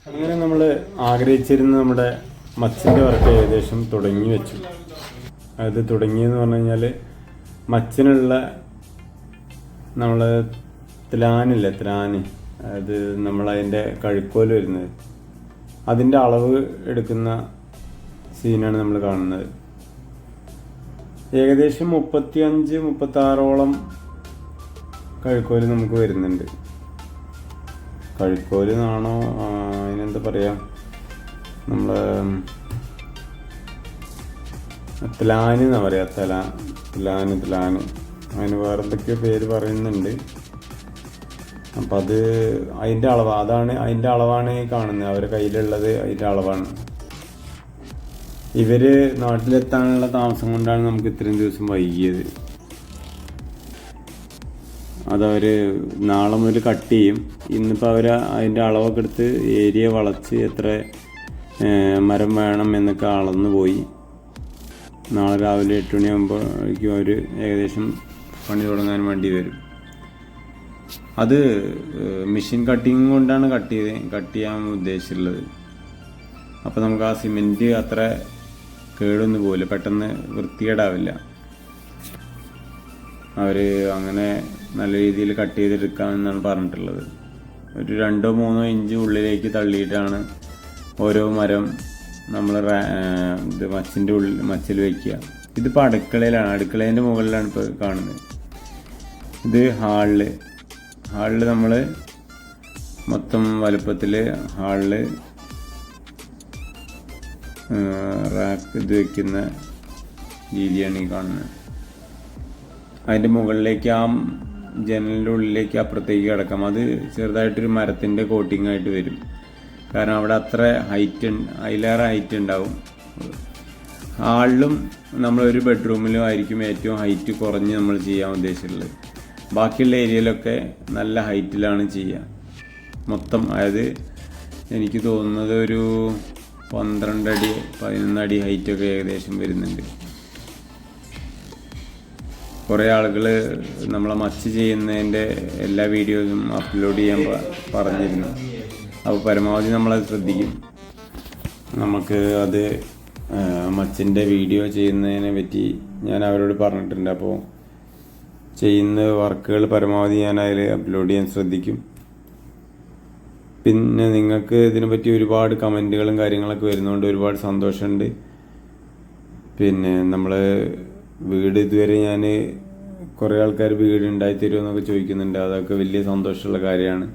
അങ്ങനെ നമ്മൾ ആഗ്രഹിച്ചിരുന്ന നമ്മുടെ മച്ചിൻ്റെ വർക്ക് ഏകദേശം തുടങ്ങി വെച്ചു. അത് തുടങ്ങിയെന്ന് പറഞ്ഞു കഴിഞ്ഞാൽ മച്ചിനുള്ള നമ്മൾ ത്ലാനില്ലേ, ത്ലാന്, അത് നമ്മളതിൻ്റെ കഴുക്കോല് വരുന്നത്, അതിൻ്റെ അളവ് എടുക്കുന്ന സീനാണ് നമ്മൾ കാണുന്നത്. ഏകദേശം 35-36ഓളം കഴുക്കോല് നമുക്ക് വരുന്നുണ്ട്. കഴുക്കോല് എന്നാണോ അതിനെന്താ പറയുക, നമ്മൾ ത്ലാന് എന്നാ പറയുക, ത്ലാന് അതിന് വേറെ എന്തൊക്കെയോ പേര് പറയുന്നുണ്ട്. അപ്പം അത് അതിൻ്റെ അളവ്, അതിൻ്റെ അളവാണ് കാണുന്നത്. അവരുടെ കയ്യിലുള്ളത് അതിൻ്റെ അളവാണ്. ഇവർ നാട്ടിലെത്താനുള്ള താമസം കൊണ്ടാണ് നമുക്ക് ഇത്രയും ദിവസം വൈകിയത്. അതവർ നാളെ മുതൽ കട്ട് ചെയ്യും. ഇന്നിപ്പോൾ അവർ അതിൻ്റെ അളവൊക്കെ എടുത്ത് ഏരിയ വളച്ച് എത്ര മരം വേണം എന്നൊക്കെ അളന്ന് പോയി. നാളെ രാവിലെ 8 മണിയാകുമ്പോഴേക്കും അവർ ഏകദേശം പണി തുടങ്ങാൻ വേണ്ടി വരും. അത് മെഷീൻ കട്ടിങ് കൊണ്ടാണ് കട്ട് ചെയ്യാൻ ഉദ്ദേശിച്ചിട്ടുള്ളത്. അപ്പോൾ നമുക്ക് ആ സിമെൻറ്റ് അത്ര കേടൊന്നും പോവില്ല, പെട്ടെന്ന് വൃത്തികേടാവില്ല. അവർ അങ്ങനെ നല്ല രീതിയിൽ കട്ട് ചെയ്തെടുക്കാമെന്നാണ് പറഞ്ഞിട്ടുള്ളത്. ഒരു 2-3 ഇഞ്ച് ഉള്ളിലേക്ക് തള്ളിയിട്ടാണ് ഓരോ മരം നമ്മൾ ഇത് മച്ചിൽ വയ്ക്കുക. ഇതിപ്പോൾ അടുക്കളയിലാണ്, അടുക്കളേൻ്റെ മുകളിലാണ് ഇപ്പോൾ കാണുന്നത്. ഇത് ഹാളിൽ നമ്മൾ മൊത്തം വലുപ്പത്തിൽ ഹാളിൽ റാക്ക് ഇത് വയ്ക്കുന്ന രീതിയാണ് ഈ കാണുന്നത്. അതിൻ്റെ മുകളിലേക്ക് ആ ജനലിൻ്റെ ഉള്ളിലേക്ക് അപ്പുറത്തേക്ക് കിടക്കാം. അത് ചെറുതായിട്ടൊരു മരത്തിൻ്റെ കോട്ടിംഗ് ആയിട്ട് വരും. കാരണം അവിടെ അത്ര അതിലേറെ ഹൈറ്റ് ഉണ്ടാവും. ഹാളിലും നമ്മളൊരു ബെഡ്റൂമിലും ആയിരിക്കും ഏറ്റവും ഹൈറ്റ് കുറഞ്ഞ് നമ്മൾ ചെയ്യാൻ ഉദ്ദേശിച്ചിട്ടുള്ളത്. ബാക്കിയുള്ള ഏരിയയിലൊക്കെ നല്ല ഹൈറ്റിലാണ് ചെയ്യുക മൊത്തം. അതായത് എനിക്ക് തോന്നുന്നത് ഒരു 12 അടി 11 അടി ഹൈറ്റൊക്കെ ഏകദേശം വരുന്നുണ്ട്. കുറേ ആളുകൾ നമ്മളെ മച്ച് ചെയ്യുന്നതിൻ്റെ എല്ലാ വീഡിയോസും അപ്ലോഡ് ചെയ്യാൻ പറഞ്ഞിരുന്നു. അപ്പോൾ പരമാവധി നമ്മളത് ശ്രദ്ധിക്കും. നമുക്ക് അത് മച്ചിൻ്റെ വീഡിയോ ചെയ്യുന്നതിനെ പറ്റി ഞാൻ അവരോട് പറഞ്ഞിട്ടുണ്ട്. അപ്പോൾ ചെയ്യുന്ന വർക്കുകൾ പരമാവധി ഞാൻ അതിൽ അപ്ലോഡ് ചെയ്യാൻ ശ്രദ്ധിക്കും. പിന്നെ നിങ്ങൾക്ക് ഇതിനെപ്പറ്റി ഒരുപാട് കമൻറ്റുകളും കാര്യങ്ങളൊക്കെ വരുന്നതുകൊണ്ട് ഒരുപാട് സന്തോഷമുണ്ട്. പിന്നെ നമ്മൾ വീട് ഇതുവരെ കുറേ ആൾക്കാർ വീട് ഉണ്ടായി തരുമെന്നൊക്കെ ചോദിക്കുന്നുണ്ട്. അതൊക്കെ വലിയ സന്തോഷമുള്ള കാര്യമാണ്.